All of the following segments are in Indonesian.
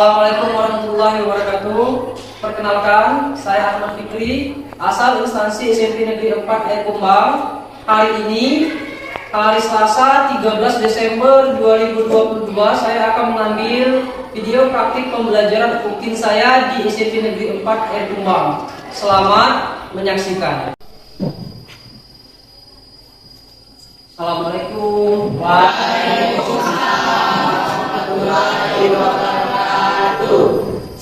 Assalamualaikum warahmatullahi wabarakatuh. Perkenalkan, saya Ahmad Fikri, asal instansi SMP Negeri 4 Air Kumbang. Hari ini, hari Selasa 13 Desember 2022, saya akan mengambil video praktik pembelajaran rutin saya di SMP Negeri 4 Air Kumbang. Selamat menyaksikan. Assalamualaikum. Waalaikumsalam warahmatullahi wabarakatuh.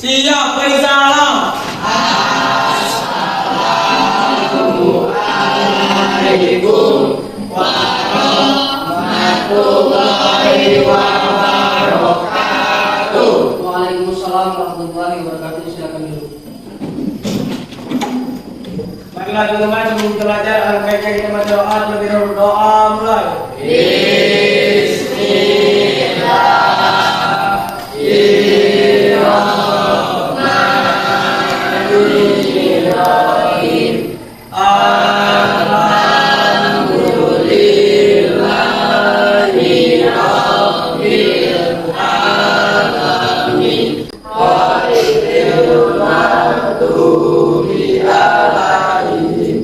Siap, bersalam. Assalamualaikum warahmatullahi wabarakatuh. Waalaikumsalam warahmatullahi wabarakatuh. Silakan dulu. Marilah teman-teman sebelum kita belajar alhamdulillah kita berdoa terlebih dahulu. Doa mulai. Bismillahirrahmanirrahim. Alhamdulillahi rabbil alamin. Ghairil maghdubi alaihim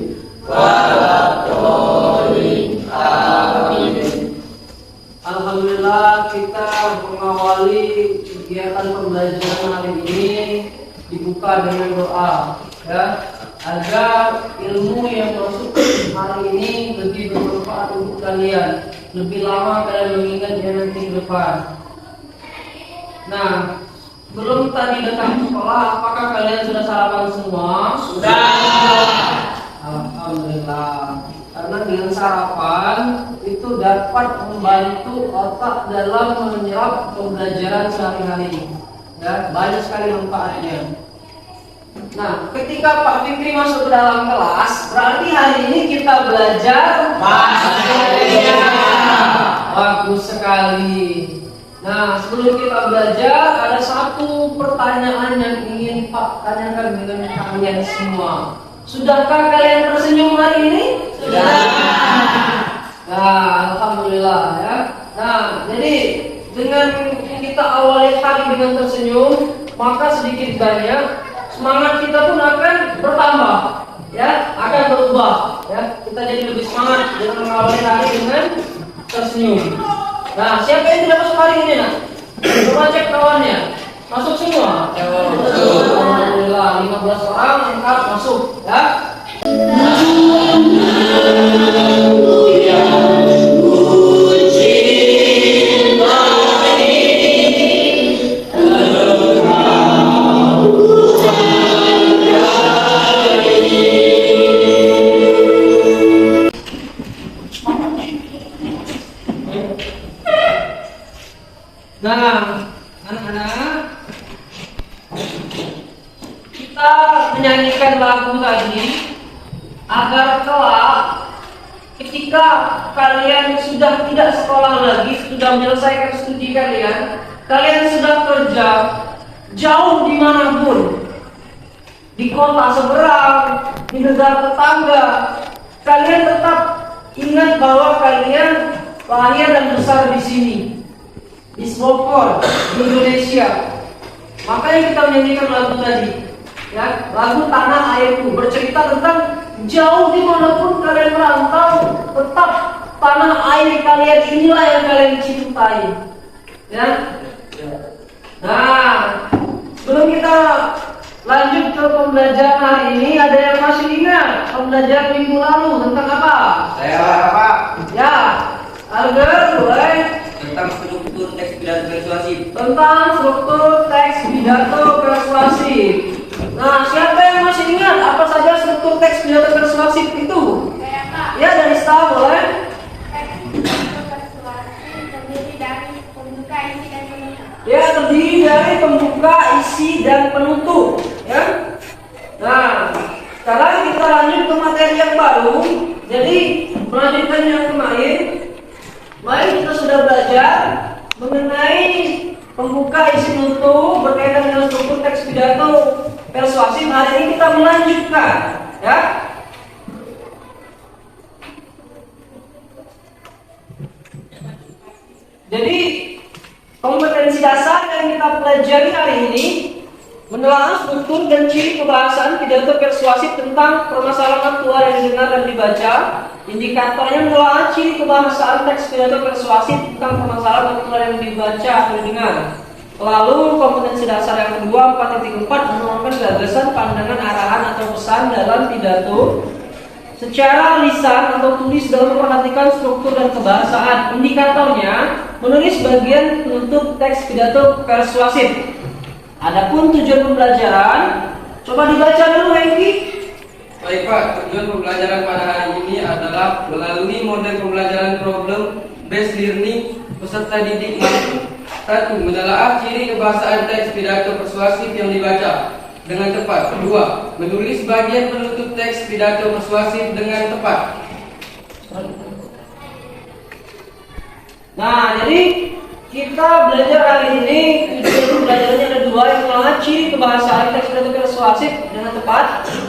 waladdallin. Amin. Alhamdulillah, kita mengawali kegiatan pembelajaran hari ini dibuka dengan doa, ya, agar ilmu yang masuk hari ini lebih bermanfaat untuk kalian, lebih lama kalian mengingatnya nanti ke depan. Nah, belum tadi datang ke sekolah, apakah kalian sudah sarapan semua? Sudah. Alhamdulillah. Karena dengan sarapan itu dapat membantu otak dalam menyerap pembelajaran sehari-hari. Ya, banyak sekali manfaatnya. Nah, ketika Pak Fikri masuk ke dalam kelas, berarti hari ini kita belajar bahasa Indonesia. Bagus sekali. Nah, sebelum kita belajar, ada satu pertanyaan yang ingin Pak tanyakan dengan kalian semua. Sudahkah kalian tersenyum hari ini? Sudah. Nah, alhamdulillah, ya. Nah, jadi dengan kita awali hari dengan tersenyum, maka sedikit banyak semangat kita pun akan bertambah, ya, akan berubah, ya. Kita jadi lebih semangat dengan mengawali hari dengan tersenyum. Nah, siapa yang tidak masuk hari ini, nak? Coba cek kawannya. Masuk semua? Alhamdulillah, 15 orang lengkap masuk, ya. Nah, anak-anak, kita menyanyikan lagu tadi agar kelak ketika kalian sudah tidak sekolah lagi, sudah menyelesaikan studi kalian, kalian sudah kerja jauh dimanapun, di kota seberang, di negara tetangga, kalian tetap ingat bahwa kalian lahir dan besar di sini, di Bogor, di Indonesia. Makanya kita menyanyikan lagu tadi, ya, lagu Tanah Airku, bercerita tentang jauh dimanapun kalian merantau, tetap tanah air kalian inilah yang kalian cintai, ya. Nah, sebelum kita lanjut ke pembelajaran hari ini, ada yang masih ingat pembelajaran minggu lalu tentang apa? Saya Pak. Ya, Alger, boleh. Tentang struktur teks pidato persuasif. Tentang struktur teks pidato persuasif. Nah, siapa yang masih ingat apa saja struktur teks pidato persuasif itu? Ya, dari staff boleh. Ya, terdiri dari pembuka, isi, dan penutup. Ya. Nah, sekarang kita lanjut ke materi yang baru. Jadi, melanjutkan yang kemarin. Kemarin kita sudah belajar mengenai pembuka, isi, penutup berkaitan dengan struktur teks pidato persuasif. Hari ini kita melanjutkan, ya. Jadi kompetensi dasar yang kita pelajari hari ini menelaah struktur dan ciri kebahasaan pidato persuasif tentang permasalahan aktual yang didengar dan dibaca. Indikatornya menelaah ciri kebahasaan teks pidato persuasif tentang permasalahan aktual yang dibaca atau didengar. Lalu kompetensi dasar yang kedua 4.4 menuangkan gagasan, pandangan, arahan atau pesan dalam pidato secara lisan atau tulis dalam memperhatikan struktur dan kebahasaan. Indikatornya menulis bagian penutup teks pidato persuasif. Adapun tujuan pembelajaran, coba dibaca dulu Hengki. Baik Pak, tujuan pembelajaran pada hari ini adalah melalui model pembelajaran problem based learning peserta didik mampu 1. Menelaah ciri kebahasaan teks pidato persuasif yang dibaca dengan tepat. 2. Menulis bagian penutup teks pidato persuasif dengan tepat. Nah, jadi kita belajar kali ini tujuan pembelajarannya ada dua, yang pertama ciri kebahasaan teks pidato persuasif dengan tepat,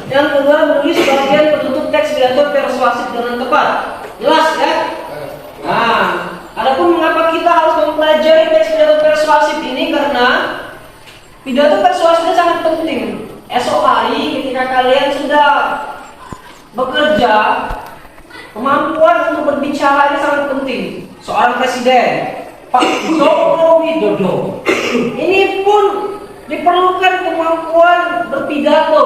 yang kedua menulis bagian penutup teks pidato persuasif dengan tepat. Jelas ya? Nah, adapun mengapa kita harus mempelajari teks pidato persuasif ini, karena pidato persuasifnya sangat penting. Esok hari ketika kalian sudah bekerja, kemampuan untuk berbicara ini sangat penting. Seorang presiden, Pak Joko Widodo, ini pun diperlukan kemampuan berpidato.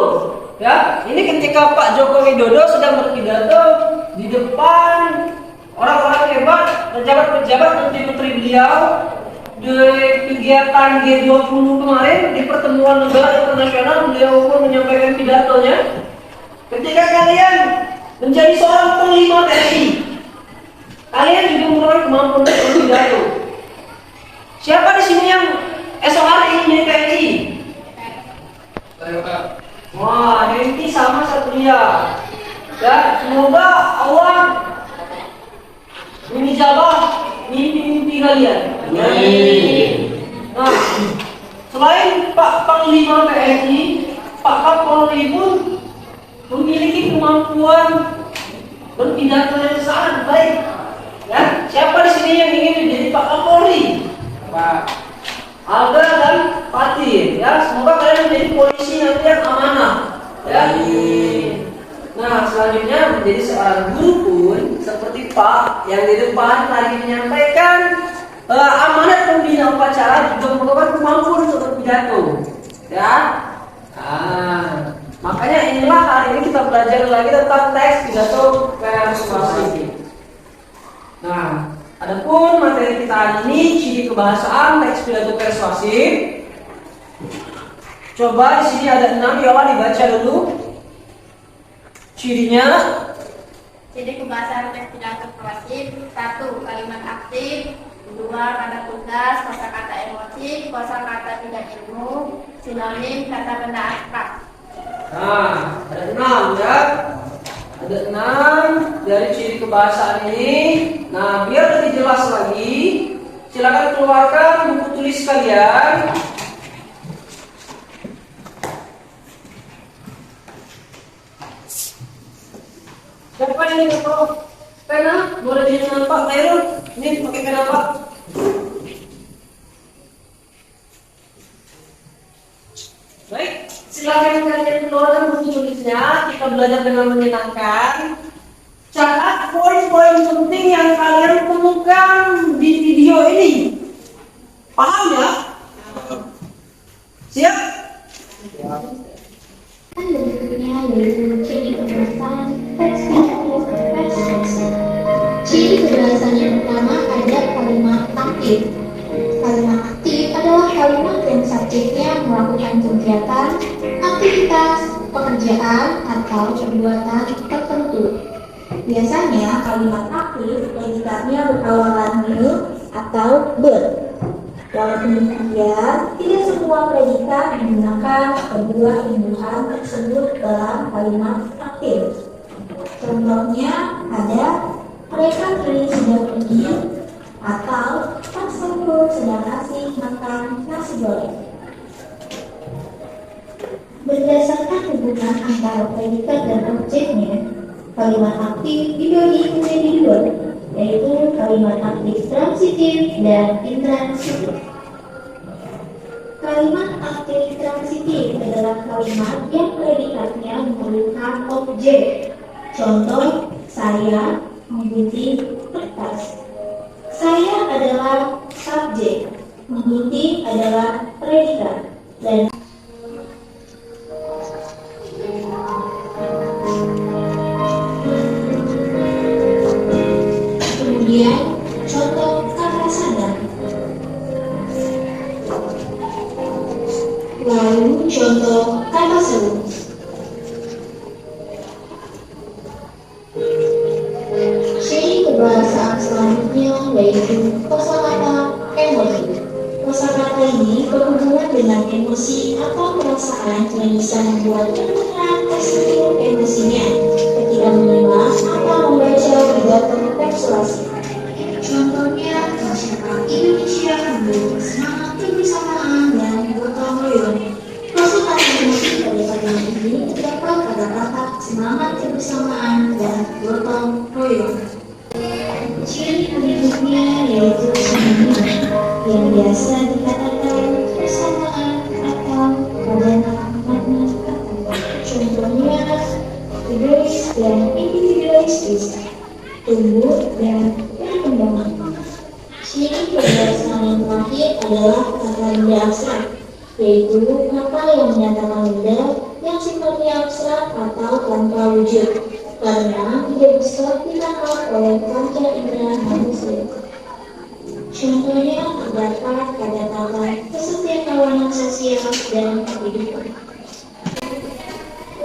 Ya, ini ketika Pak Joko Widodo sedang berpidato di depan orang-orang hebat, pejabat-pejabat, menteri-menteri beliau di kegiatan G20 kemarin, di pertemuan negara internasional, beliau pun menyampaikan pidatonya. Ketika kalian menjadi seorang panglima TNI, kalian juga mempunyai kemampuan untuk berpidato. Siapa di sini yang esok hari ingin jadi TNI? Saya Pak. Wah, Hengki sama Satria. Ya, semoga Allah menijabah mimpi-mimpi kalian. Nah, selain Pak Panglima TNI, Pak Kapolri pun memiliki kemampuan berpidato yang sangat baik. Ya, siapa di sini yang ingin menjadi Pak Kapolri? Pak Alga dan Fatih. Ya, semoga kalian menjadi polisi nanti yang amanah. Ya. Nah, selanjutnya menjadi seorang guru pun seperti Pak yang di depan tadi menyampaikan amanat pembina upacara juga merupakan kemampuan untuk berpidato. Ya. Nah, makanya inilah hari ini kita belajar lagi tentang teks pidato persuasif. Nah, adapun materi kita hari ini ciri kebahasaan teks pidato persuasif. Coba di sini ada 6, Yola dibaca dulu. Cirinya. Ciri kebahasaan teks pidato persuasif: 1. Kalimat aktif. 2. Kata tugas, kosakata emosi, kosakata tidak ilmu, sinonim, kata benda abstrak. Nah, ada 6 ya. Ada 6 dari ciri kebahasaan ini. Nah, biar lebih jelas lagi, silakan keluarkan buku tulis kalian. Siapa ini kalau pena? Boleh dengan Pak Khairul. Ini pakai pena Pak. Baik, silakan kalian keluarkan buku tulisnya. Kita belajar dengan menyenangkan. Catat poin-poin penting yang kalian temukan di video ini. Paham ya? Siap? Berikutnya yaitu ciri kebahasaan teks pidato persuasif. Ciri kebahasaan yang pertama ada kalimat aktif. Kalimat aktif adalah kalimat yang subjeknya melakukan kegiatan, aktivitas, pekerjaan, atau perbuatan tertentu. Biasanya kalimat aktif predikatnya berawalan "me" atau "ber". Walaupun demikian, tidak semua predikat menggunakan kedua imbuhan tersebut dalam kalimat aktif. Contohnya ada mereka kini sedang pergi, atau Pak Saiful sedang asik makan nasi goreng. Berdasarkan hubungan antara predikat dan objeknya, kalimat aktif dibagi menjadi dua, yaitu kalimat aktif transitif dan intransitif. Kalimat ciri transitif adalah kalimat yang predikatnya memerlukan objek. Contoh, saya menggunting kertas. Saya adalah subjek, menggunting adalah predikat, dan kemudian contoh kata sadar. Lalu contoh kata seru. Ciri kebahasaan selanjutnya yaitu kosakata emosi. Kosakata ini berhubungan dengan emosi atau perasaan yang bisa membuat pendengar tersentuh emosinya ketika menyimak atau membaca pidato persuasif. Contohnya, masyarakat Indonesia memiliki semangat kebersamaan dan gotong royong. Kosakata emosi pada kalimat ini terdapat kata-kata semangat kebersamaan dan gotong royong. Ciri berikutnya yaitu sinonim yang biasa dikatakan persamaan atau pada makna kata. Contohnya egois dan individualistis, tumbuh dan berkembang. Ciri kebahasaan yang terakhir adalah kata benda abstrak, yaitu kata yang menyatakan benda yang sifatnya abstrak atau tanpa wujud, karena tidak bisa ditangkap oleh panca indera manusia. Contohnya terdapat pada kata kesetiakawanan sosial dan kehidupan.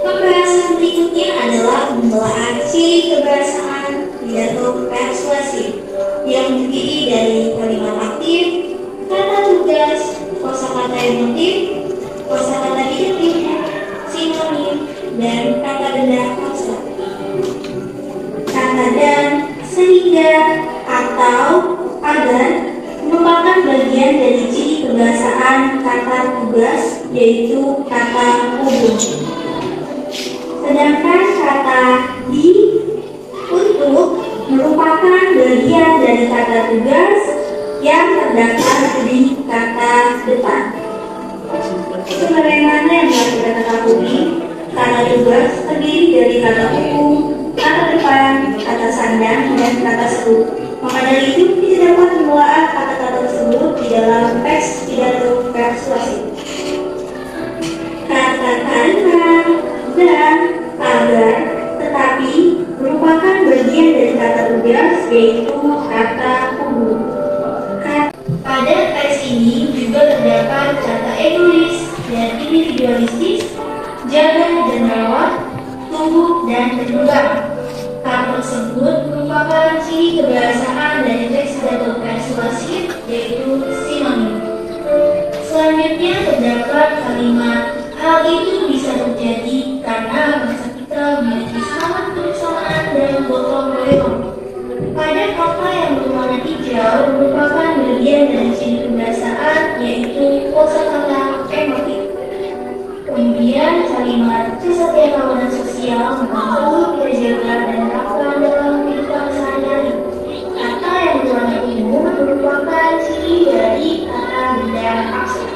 Pembahasan berikutnya adalah pembelahan ciri kebahasaan pidato persuasif yang terdiri dari kalimat aktif, kata tugas, kosakata emotif, kosakata didaktif, sinonim, dan kata benda abstrak. Kata dan, sehingga, atau agar merupakan bagian dari ciri kebahasaan kata tugas, yaitu kata hubung. Sedangkan kata di, untuk merupakan bagian dari kata tugas yang terdapat di kata depan. Sebagaimana yang telah kita ketahui, kata tugas terdiri dari kata hukum, kata depan, kata sandang, dan kata seru. Maka dari itu tidak dapat pembelaan kata-kata tersebut di dalam teks pidato persuasif. Kata karena dan agar tetapi merupakan bagian dari kata tugas, yaitu kata hubung. Pada teks ini juga terdapat kata egois dan individualistis, jaga dan rawat, tumbuh dan berkembang. Kata tersebut merupakan ciri kebahasaan dari teks pidato persuasif, yaitu sinonim. Selanjutnya terdapat kalimat hal itu bisa terjadi karena bangsa kita memiliki semangat kebersamaan dan gotong royong. Pada kata yang berwarna hijau merupakan bagian dari ciri kebahasaan, yaitu kosakata emotif. Kemudian kalimat kesetiakawanan sosial membantu terjaga dan terapkan dalam kehidupan sehari-hari. Kata yang berwarna ungu merupakan ciri dari kata benda abstrak.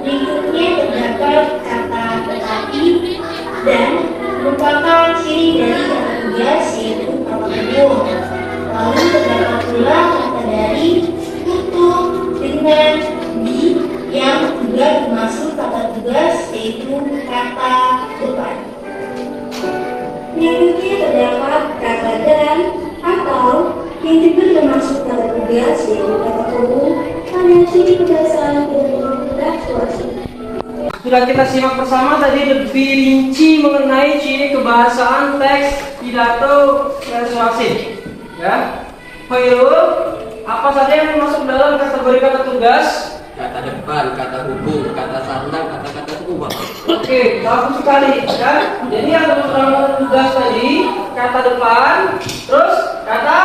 Berikutnya terdapat kata tetapi dan merupakan ciri dari kata tugas, yaitu kata hubung. Lalu terdapat pula kata dari, untuk, dengan, di, yang juga termasuk kata tugas, yaitu kata depan. Berikutnya terdapat kata dan atau yang juga termasuk kata tugas, yaitu kata hubung pada ciri kebahasaan pidato persuasif. Sudah kita simak bersama tadi lebih rinci mengenai ciri kebahasaan teks pidato persuasif. Ya, Khairul, apa saja yang masuk dalam kategori kata tugas? Kata depan, kata hubung, kata sandang, kata-kata serupa. Oke, bagus sekali kan? Jadi yang masuk dalam kata tugas tadi kata depan, terus kata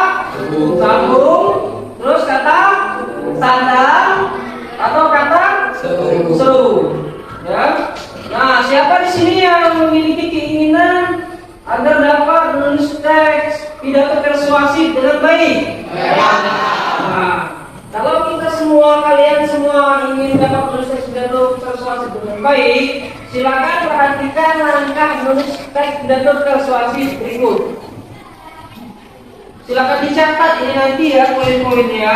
sambung, terus kata sandang atau kata seru. Ya. Nah, siapa di sini yang memiliki keinginan agar dapat menulis teks pidato persuasif dengan baik? Nah, kalau kita kalian semua ingin dapat menulis teks pidato persuasif dengan baik, silakan perhatikan langkah menulis teks pidato persuasif berikut. Silakan dicatat ini nanti ya poin-poinnya.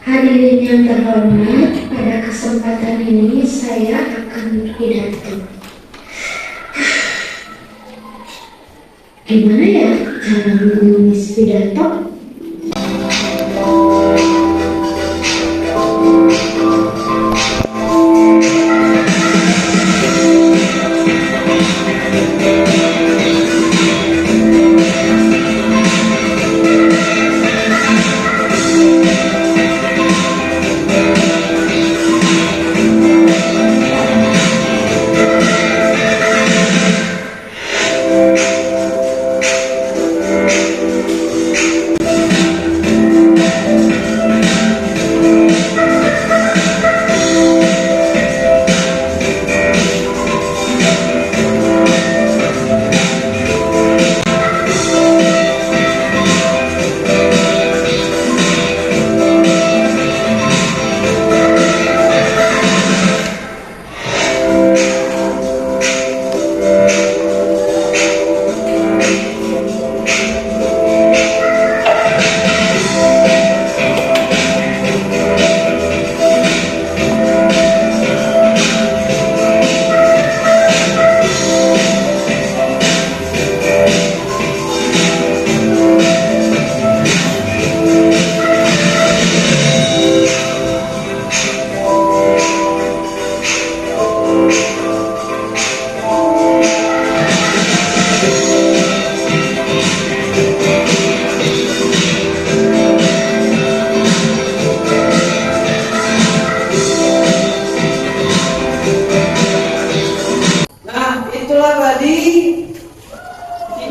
Hadirin yang terhormat, pada kesempatan ini saya akan berpidato. Gimana ya cara menulis pidato?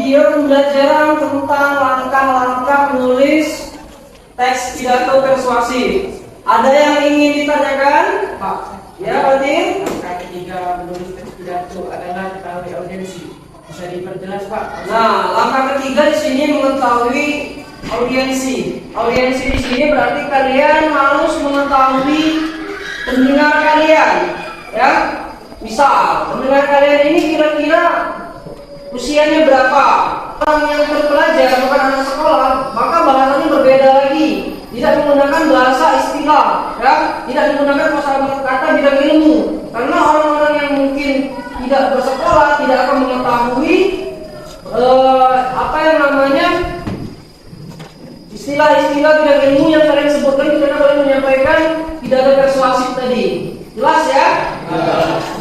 Video pembelajaran tentang langkah-langkah menulis teks pidato persuasif. Ada yang ingin ditanyakan? Pak. Ya, Fatin? Langkah ketiga menulis teks pidato adalah ketahui audiensi. Bisa diperjelas, Pak? Nah, langkah ketiga di sini mengetahui audiensi. Audiensi di sini berarti kalian harus mengetahui pendengar kalian, ya. Misal, pendengar kalian ini kira-kira usianya berapa? Orang yang terpelajar bukan anak sekolah, maka bahasanya berbeda lagi. Tidak menggunakan bahasa istilah, ya. Tidak menggunakan kata bidang ilmu. Karena orang-orang yang mungkin tidak bersekolah tidak akan mengetahui apa yang namanya istilah-istilah bidang ilmu yang kalian sebutkan ketika kalian menyampaikan pidato persuasif tadi. Jelas ya?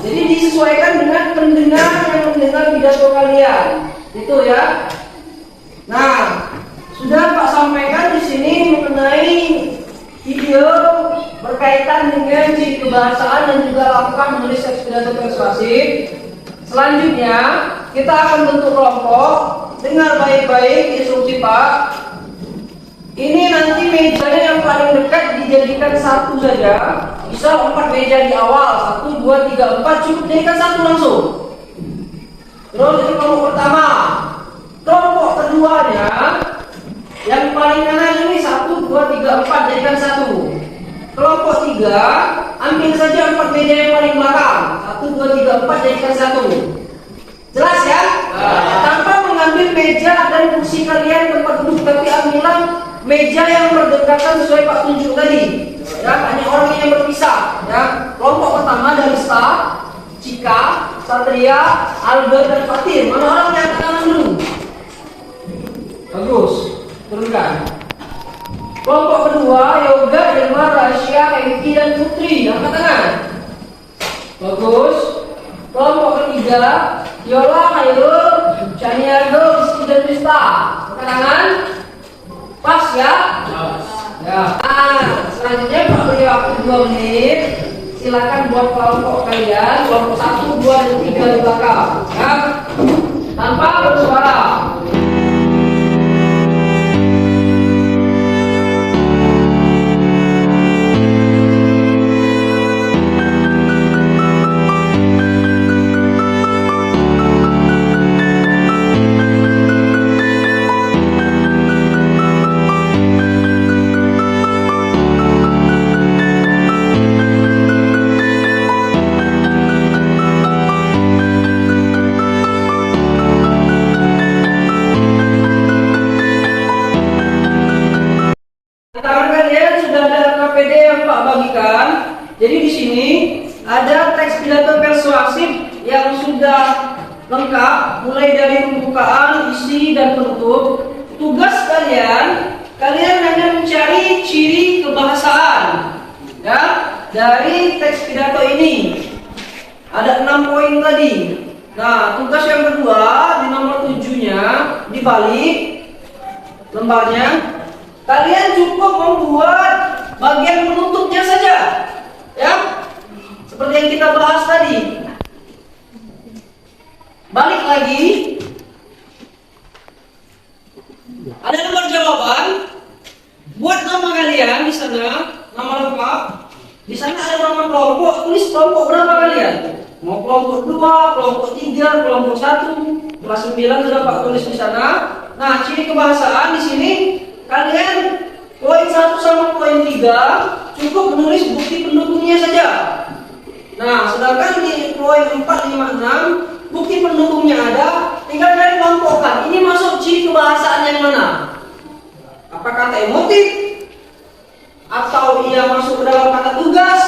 Jadi disesuaikan dengan pendengar yang mendengar pidato kalian. Itu ya. Nah, sudah Pak sampaikan di sini mengenai video berkaitan dengan ciri kebahasaan dan juga langkah menulis teks pidato persuasif. Selanjutnya, kita akan bentuk kelompok. Dengar baik-baik instruksi Pak. Ini nanti mejanya yang paling dekat dijadikan satu saja. Bisa 4 meja di awal, 1, 2, 3, 4, cukup jadikan satu langsung. Terus ini kelompok pertama. Kelompok keduanya yang paling kanan ini 1, 2, 3, 4 jadikan satu. Kelompok 3 ambil saja 4 meja yang paling belakang, 1, 2, 3, 4 jadikan satu. Jelas ya? Tanpa mengambil meja dan kursi kalian tempat duduk, tapi ambillah meja yang berdekatan sesuai Pak tunjuk tadi. Ya, hanya orang yang berpisah. Ya, kelompok pertama dari Staff, Cika, Satria, Albert dan Fatin. Mana orang yang kanan dulu? Bagus, turunkan. Kelompok kedua, Yoga, Irma, Rasya, Eki dan Putri. Angkat tangan. Bagus. Kelompok ketiga, Yola, Khairul, Chaniago, Rizky dan Rista. Angkat tangan. Pas ya? Ya. Selanjutnya Pak beri waktu 2 menit. Silakan buat kelompok kalian, kelompok 1, 2, dan 3 di belakang. Ya. Tanpa bersuara. sini ada teks pidato persuasif yang sudah lengkap, mulai dari pembukaan, isi, dan penutup. Tugas kalian hanya mencari ciri kebahasaan, ya, dari teks pidato ini. Ada 6 poin tadi. Nah, tugas yang kedua di nomor 7-nya dibalik lembarnya. Kalian cukup membuat bagian penutupnya saja, ya, seperti yang kita bahas tadi. Balik lagi. Ada lembar jawaban. Buat nama kalian di sana, nama lengkap. Di sana ada nama kelompok. Tulis kelompok berapa kalian? Mau kelompok 2, kelompok 3, kelompok 1, kelas 9 sudah Pak tulis di sana. Nah, ciri kebahasaan di sini kalian poin 1 sama poin 3 cukup menulis bukti pendukungnya saja. Nah, sedangkan di poin 4, 5, 6 bukti pendukungnya ada, tinggal kalian kelompokkan. Ini masuk ciri kebahasaan yang mana? Apa kata emotif? Atau ia masuk ke dalam kata tugas?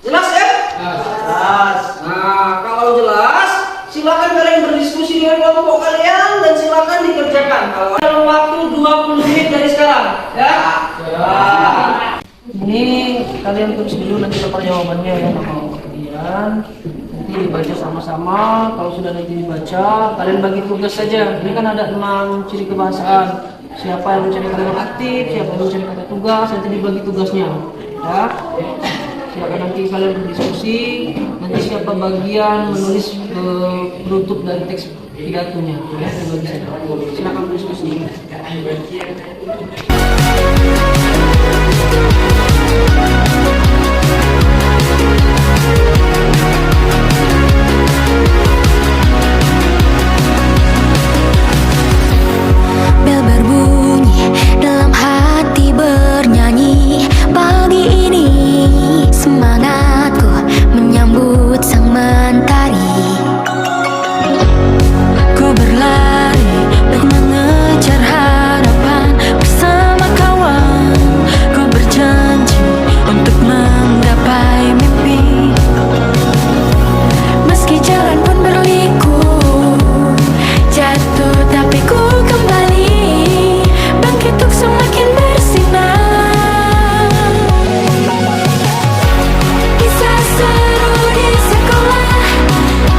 Jelas ya? Jelas. Nah, kalau jelas, silakan kalian berdiskusi dengan kelompok kalian dan silakan dikerjakan. Kalau dalam waktu 20 menit dari sekarang, ya. Ini kalian tulis dulu nanti dapat jawabannya ya sama kalian. Nanti dibaca sama-sama. Kalau sudah nanti dibaca, kalian bagi tugas saja. Ini kan ada 6 ciri kebahasaan. Siapa yang mencari kalimat aktif, siapa yang mencari kata tugas, nanti dibagi tugasnya. Ya. Silakan nanti kalian berdiskusi. Nanti siapa bagian menulis penutup dari teks pidatonya, ya, dibagi saja. Silakan berdiskusi. Bel berbunyi, dalam hati bernyanyi. Pagi ini semangatku menyambut sang mentari. Ku berlari untuk mengejar harapan bersama kawan. Ku berjanji untuk menggapai mimpi. Meski jalan pun berliku, jatuh tapi ku kembali. Bangkit untuk semakin bersinar. Kisah seru di sekolah,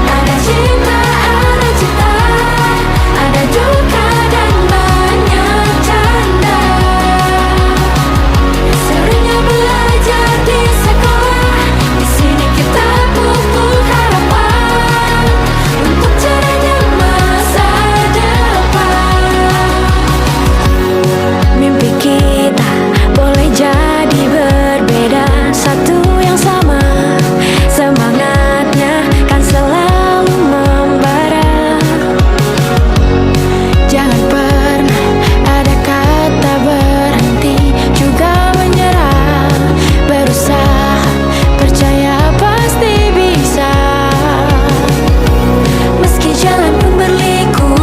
ada cinta, ada cita, ada duka dan banyak canda. Serunya belajar di sekolah, di sini kita pupuk harapan untuk cerahnya masa depan. Mimpi kita boleh jadi berbeda, satu yang sama. Semangatnya kan selalu membara. Jangan pernah ada kata berhenti, juga menyerah. Berusaha, percaya pasti bisa. Meski jalan pun berliku,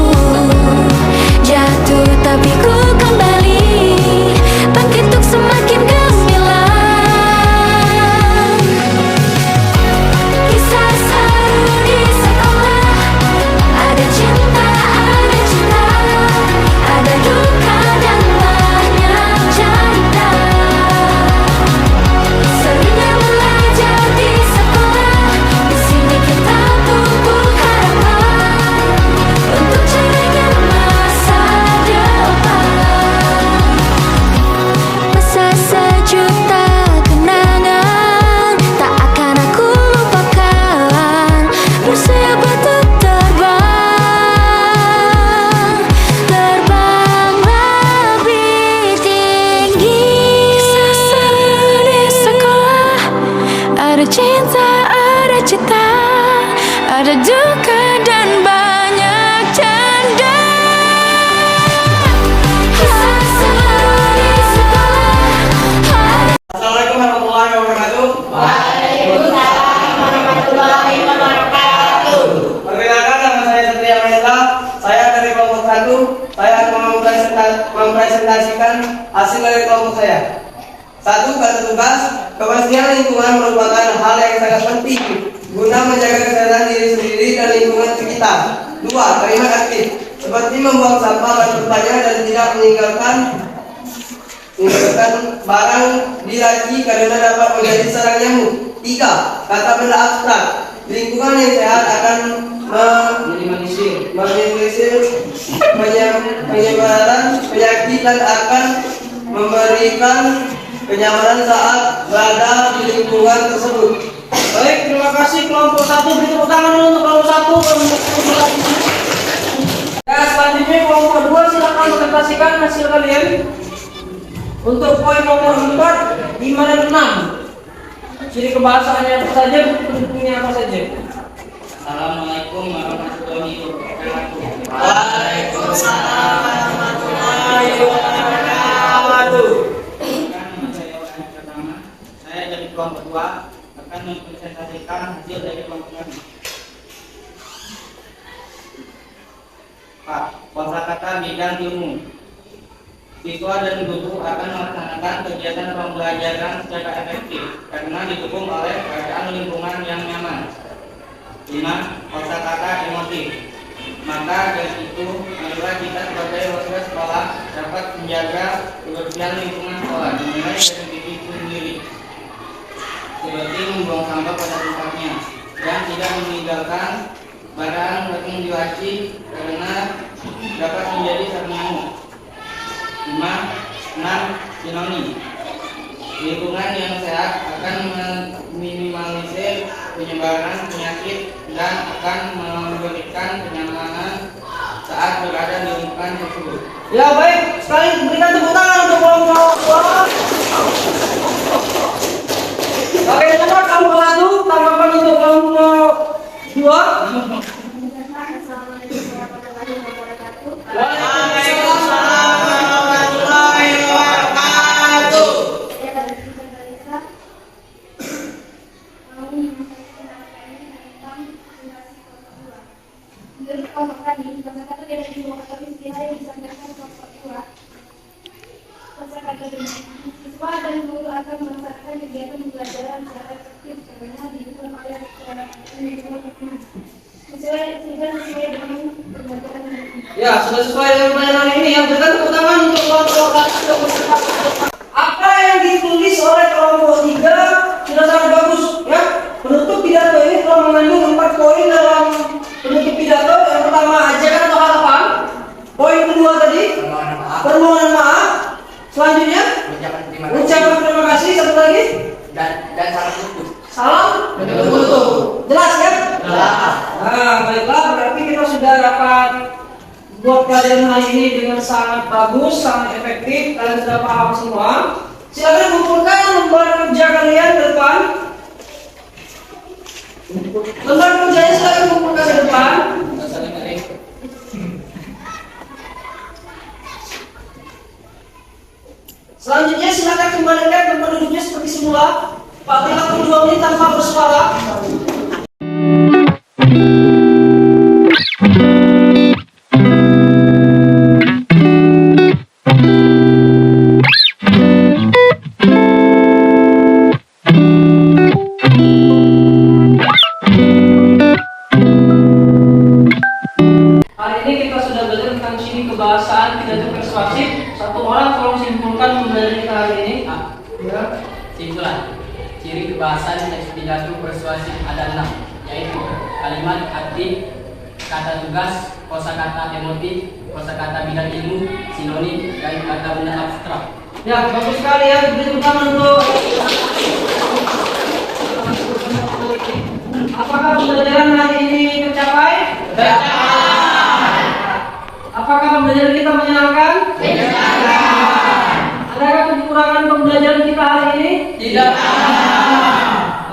jatuh tapi ku kembali. Bangkit untuk semakin gemilang. Kisah seru di sekolah, ada cinta, ada cita, ada duka dan banyak canda. Serunya belajar di sekolah, di sini kita pupuk harapan untuk cerahnya masa depan. Masa sejuta kenangan tak akan aku lupakan. Bersiap untuk terbang, terbang lebih tinggi. Kisah seru di sekolah, ada cinta, ada cita, ada duka dan banyak canda. Kisah seru di sekolah, ada Assalamualaikum warahmatullahi wabarakatuh. Waalaikumsalam warahmatullahi wabarakatuh. Perkenalkan, nama saya Satria Mahendra. Saya dari kelompok 1. Saya akan mempresentasikan hasil dari kelompok saya. 1. Kata tugas. kebersihan lingkungan merupakan hal yang sangat penting guna menjaga kesehatan diri sendiri dan lingkungan sekitar. 2. Kalimat aktif seperti membuang sampah pada tempatnya dan tidak meninggalkan barang di laci karena dapat menjadi sarang nyamuk. 3. Kata benda abstrak. Lingkungan yang sehat akan meminimalisir penyebaran penyakit dan akan memberikan kenyamanan saat berada di lingkungan tersebut. Baik, terima kasih kelompok 1. Beri tepuk tangan dulu untuk kelompok 1. Ya, selanjutnya kelompok 2 silakan presentasikan hasil kalian. Untuk poin nomor 4, 5 dan 6. Ciri kebahasaannya apa saja, pendukungnya apa saja. Assalamualaikum warahmatullahi wabarakatuh. Waalaikumsalam warahmatullahi wabarakatuh. Saya dari kelompok 2 akan mempresentasikan hasil dari kelompok kami. Pak, kosakata bidang ilmu. Siswa dan guru akan melaksanakan kegiatan pembelajaran secara efektif karena didukung oleh keadaan lingkungan yang nyaman. 5. Kosakata emotif. Maka dari itu, marilah kita sebagai warga sekolah dapat menjaga kebersihan lingkungan sekolah dimulai dari diri sendiri, seperti membuang sampah pada tempatnya dan tidak meninggalkan barang yang diwaci karena dapat menjadi sarang nyamuk. 5. Sinonim. Lingkungan yang sehat akan meminimalisir penyebaran penyakit dan akan memberikan kenyamanan saat berada di lingkungan tersebut. Ya, baik, sekali berikan tepuk tangan untuk kelompok 2. Oke, cepat kelompok 1, tambahkan untuk kelompok 2. Waalaikumsalam warahmatullahi wabarakatuh. Menurut kelompok kami, kosakata tidak dimungkinkan istilah yang disampaikan kelompok 2. Kosakata siswa dan guru akan melaksanakan kegiatan pembelajaran secara efektif karena didukung oleh lingkungan sesuai dengan pembelajaran ini. Ya, sudah sesuai dengan pelajaran ini ya. Berikan tepuk tangan untuk kelompok 1. Apa yang ditulis oleh kelompok 3 sudah sangat bagus ya. Penutup pidato ini telah mengandung 4 poin dalam penutup pidato. Yang pertama, ajakan atau harapan. Poin kedua tadi, permohonan maaf. Selanjutnya, ucapan terima kasih. Satu lagi, Dan salam tutup. salam menutup. Jelas ya? Jelas. Nah, baiklah, berarti kita sudah dapat buat pelajaran hari ini dengan sangat bagus, sangat efektif. Kalian sudah paham semua. Silakan kumpulkan lembar kerja kalian ke depan. Lembar kerjanya silakan kumpulkan ke depan. Selanjutnya silakan kembalikan tempat duduknya seperti semula. Pak, 2 menit tanpa bersuara. Hari ini kita sudah belajar tentang ciri kebahasaan pidato persuasif. Satu orang tolong simpulkan pembelajaran kita hari ini. Ya. Simpulan. Ciri kebahasaan teks pidato persuasif ada 6, yaitu kalimat aktif, kata tugas, kosakata emotif, kosakata bidang ilmu, sinonim, dan kata benda abstrak. Ya, bagus sekali ya. Beri tepuk tangan untuk. Apakah pembelajaran hari ini tercapai? Tercapai. Apakah pembelajaran kita menyenangkan? Menyenangkan. Adakah kekurangan pembelajaran kita hari ini? Tidak ada.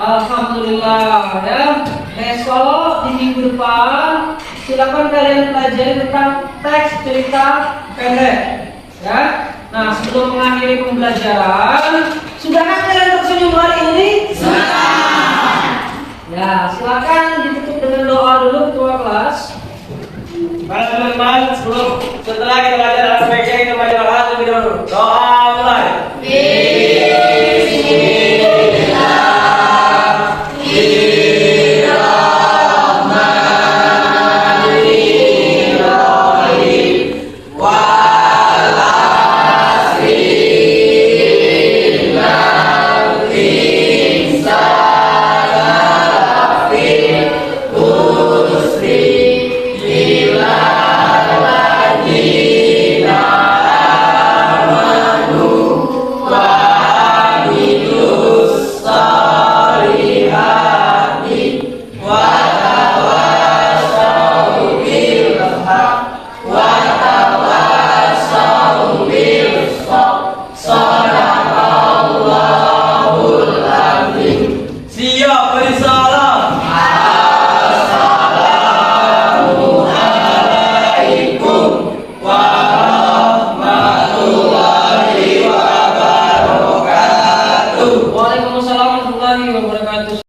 Alhamdulillah ya. Besok di minggu depan silakan kalian pelajari tentang teks cerita pendek. Ya. Nah, sebelum mengakhiri pembelajaran, sudahkah kalian tersenyum hari ini? Sudah. Ya, silakan ditutup dengan doa dulu ketua kelas. Para teman-teman, setelah kita belajar alfabetnya, kita baca doa terlebih dahulu. Doa mulai. Bismillah. Siap bersalam. Assalamualaikum warahmatullahi wabarakatuh. Waalaikumsalam warahmatullahi wabarakatuh.